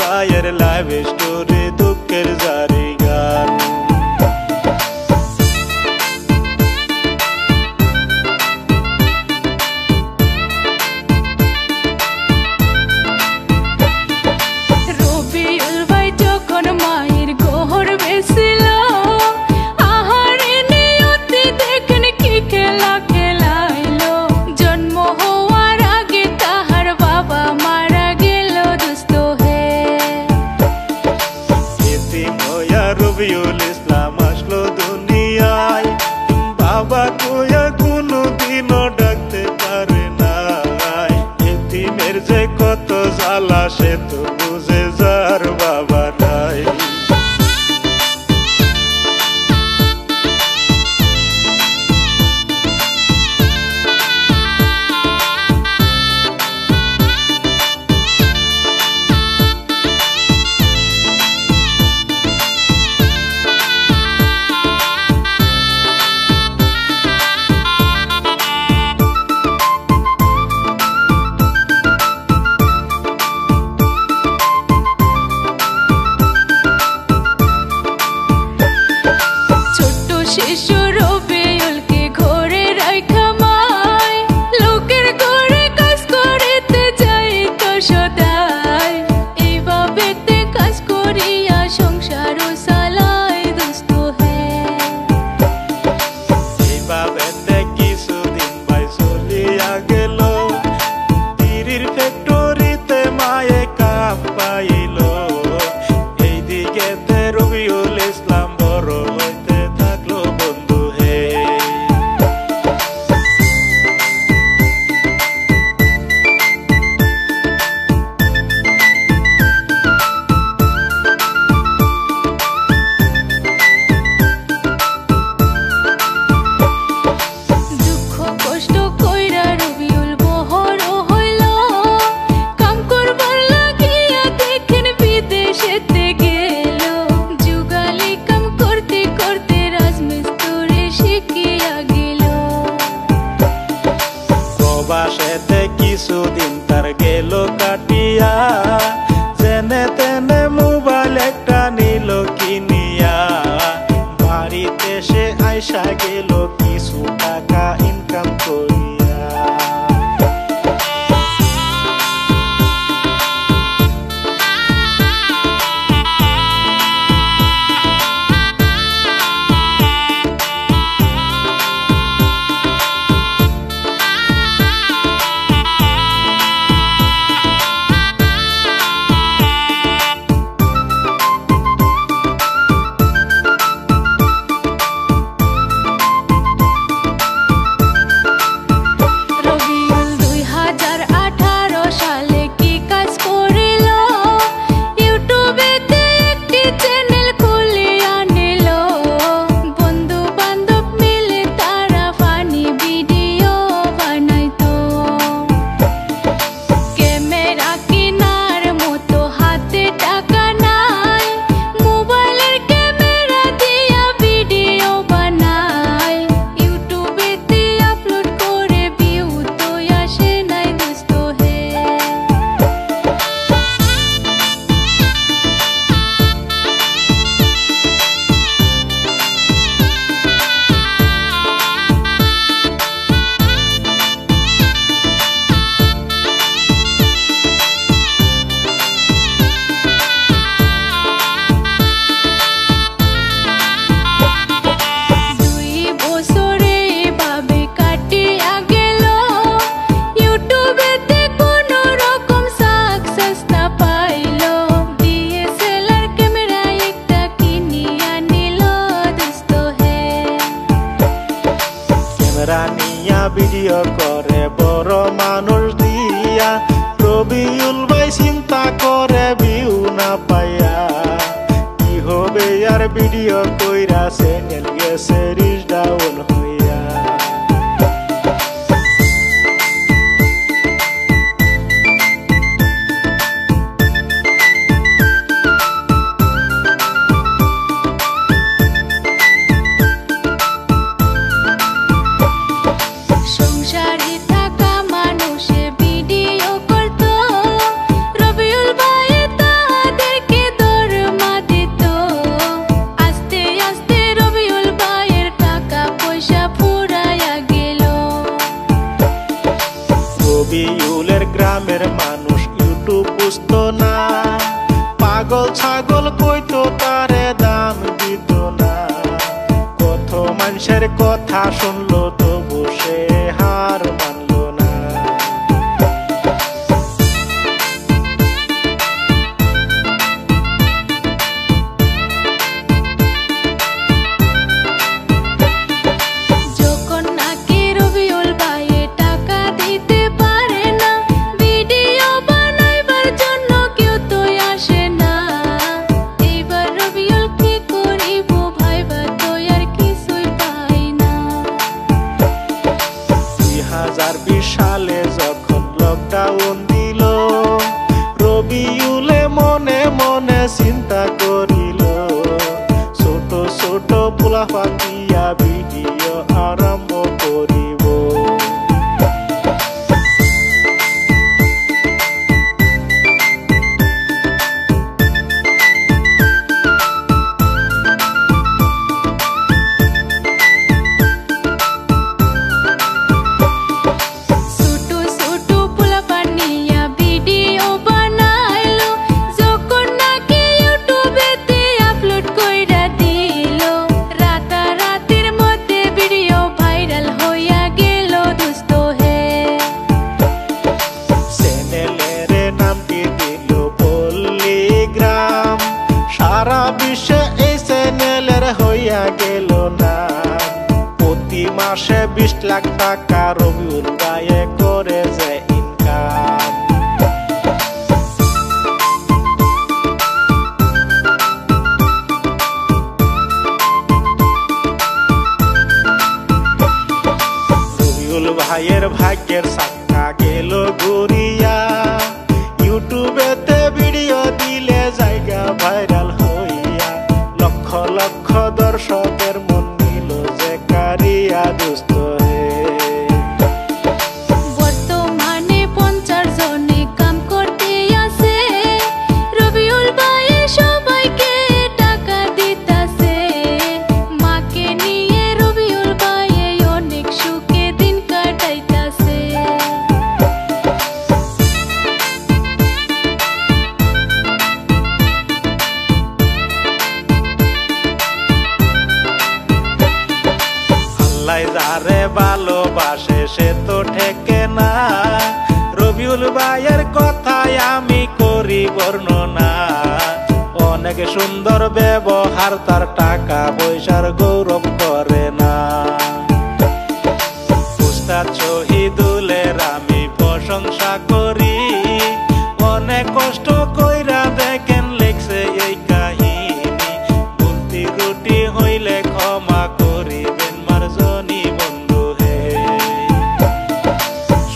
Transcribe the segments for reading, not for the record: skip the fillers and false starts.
ভাইয়ের live story দুঃখের জারি গান। রবিউল ভাই যখন মায়ের গোহর বেছিল, আহারে নিয়তি দেখেন কি খেলা খেলাইলো। জন্ম হওয়ার আগে তাহার বাবা মারা গেল দুস্থ হে। এতিম হইয়া রবিউল ইসলাম আসলো দুনিয়ায়, বাবা কইয়া কোনোদিনও ডাকতে পারে নাই। এতিমের যে কত জ্বালা সে তো বুঝে যার বাবা নাই। ছোট্ট শিশু রবিউলকে ঘরে রাইখা মায়, লোকের ঘরে কাজ করিতে যাইত সদাই। এইভাবেতে কাজ করিয়া সংসার চালায় দুস্থ হে। এইভাবেতে কিছুদিন ভাই চলিয়া গেল, তিরির ফ্যাক্টরিতে মায়ে কাম পাইল। এইদিকেতে রবিউল ইসলাম বড় হইতে থাকলো বন্ধু হে। দুঃখ কষ্ট কইরা রবিউল বহর হইল, কাম করবার লাগিয়া দেখেন বিদেশেতে গেল। যুগালি কাম করতে করতে রাজমিস্ত্রি শিখিয়া গেল। প্রবাসেতে কিছুদিন তার গেল কাটিয়া, জেনে তেনে মোবাইল একটা নিল কিনিয়া। বাড়িতে সে আইসা গেল কিছু টাকা ইনকাম করিয়া। রবিউল 2018 সালে কি কাজ করিল, ইউটিউবেতে একটি চ্যানেল খুলিয়া নিল। বন্ধু বান্ধব মিলে তারা ফানি ভিডিও বানাইতো। ক্যামেরা কিনার মতো হাতে টাকা নাই, মোবাইলের ক্যামেরা দিয়া ভিডিও বানায়। ইউটিউবেতে আপলোড করে ভিউ তো আসে নাই দুস্থ হে। দুই বছরে এভাবে কাটিয়া গেল, ইউটিউবেতে কোনো রকম সাকসেস না পাইল। ডিএসএলআর ক্যামেরা একটা কিনিয়া নিল দুস্থ হে। ক্যামেরা নিয়া ভিডিও করে বড় মানুষ দিয়া, রবিউল ভাই চিন্তা করে ভিউ না পাইয়া। কি হবে আর ভিডিও কইরা চ্যানেল গেছে রিচ ডাউন হইয়া। মনের কথা শুনলো তবু সে হার মানলো না। যখন নাকি রবিউল ভাইয়ে টাকা দিতে পারে না, ভিডিও বানাইবার জন্য কেউ তো আসে না। এইবার রবিউল কি করিব ভাইবা তো আর কিছুই পাই না। 2020 সালে যখন লকডাউন দিল, রবিউলে মনে মনে চিন্তা করিল, ছোট ছোট পোলাপাতিয়া ভিডিও আরম্ভ করিব। ছোট ছোট পোলাপান নিয়া ভিডিও বানাইলো, যখন নাকি ইউটিউবেতে আপলোড কইরা দিল, রাতারাতির মধ্যে ভিডিও ভাইরাল হইয়া গেল দোস্ত হে। চ্যানেলের নামটি দিল পল্লীগ্রাম, সারা বিশ্বে এই চ্যানেলের হইয়া গেল না। প্রতি মাসে 20 লাখ টাকা রবিউল ভাইয়ে করে যে ইনকাম। রবিউল ভাইয়ের ভাগ্যের চাক্কা গেল ঘুরিয়া, ইউটিউবেতে ভিডিও দিলে জায়গা ভাইরাল হইয়া, লক্ষ লক্ষ দর্শকের মন নিল যে কারিয়া দুস্থ হে। বর্তমানে 50 জনে কাম করতে আছে, রবিউল ভাইয়ে সবাইকে টাকা দিতাছে। মাকে নিয়ে রবিউল ভাইয়ে অনেক সুখে দিন কাটাইতাছে। আল্লাহ যারে ভালোবাসে সে তো ঠেকে না, রবিউল ভাইয়ের কথায় আমি করি বর্ণনা। অনেক সুন্দর ব্যবহার, তার টাকা পয়সার গৌরব করে না। উস্তাদ শহীদুলের আমি প্রশংসা করি, অনেক কষ্ট কইরা দেখেন লিখছে এই কাহিনী। ভুল ত্রুটি হইলে ক্ষমা করিবেন মার্জনী বন্ধু হে।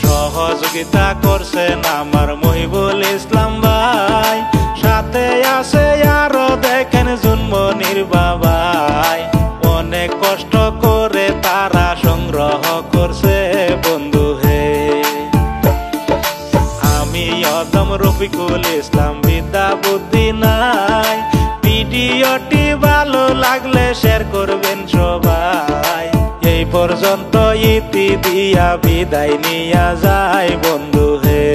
সহযোগিতা করছেন আমার মহিবুল ইসলাম ভাই, সাথে আছে আরো দেখেন জুনমনির বাবাই। অনেক কষ্ট করে তারা সংগ্রহ করছে বন্ধু হে। আমি অদম রফিকুল ইসলাম, বিদ্যা বুদ্ধি নাই। ভিডিওটি ভালো লাগলে শেয়ার করবেন সবাই। এই পর্যন্ত ইতি দিয়া বিদায় নিয়া যায় বন্ধু হে।